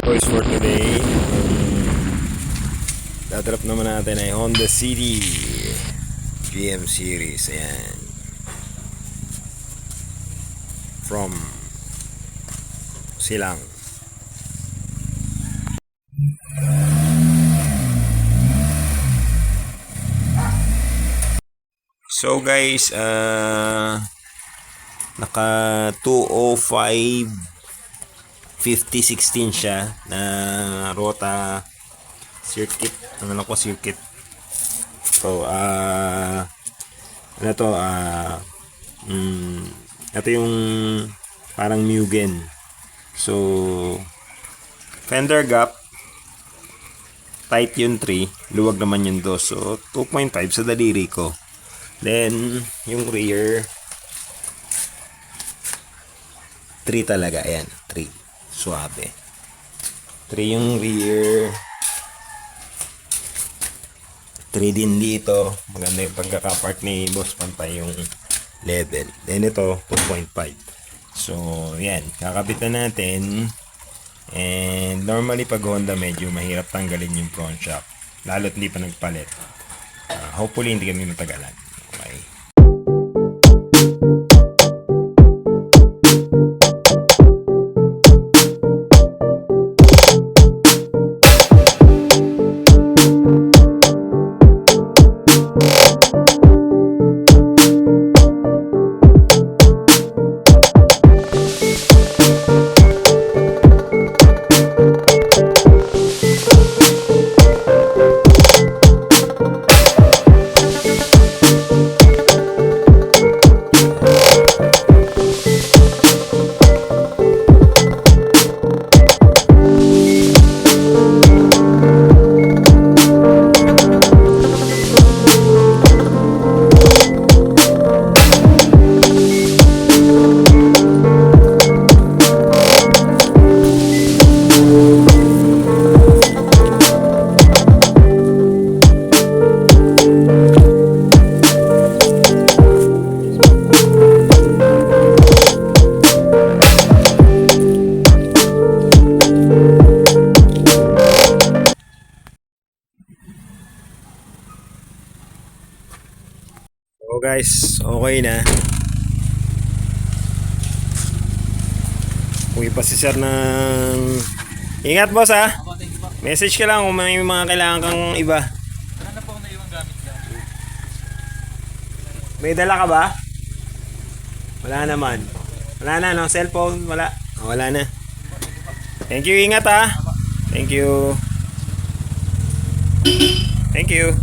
Boys, for today, dadrop naman natin ay Honda City GM series. Ayan, from Silang. So guys, naka 205 50-16 siya na rota circuit. Ano ko circuit. So ano to, ito yung parang Mugen. So fender gap tight yung 3, luwag naman yung 2. So 2.5 sa daliri ko. Then yung rear 3 talaga, ayan, 3. Suabe. 3 yung rear. 3 din dito. Maganda yung pagkakapark ni Boss, pantay yung level. Then ito, 2.5. So, yan. Kakabit na natin. And normally pag Honda, medyo mahirap tanggalin yung front shock. Lalo't hindi pa nagpalit. Hopefully, hindi kami matagalan. Okay. So guys, okay na. Uwi pa si sir ng... Ingat boss ha. Message ka lang kung may mga kailangan kang iba. Wala na po akong naiwang gamit lang. May dala ka ba? Wala naman. Wala na, no? Cellphone, wala. Wala na. Thank you, ingat ha. Thank you. Thank you.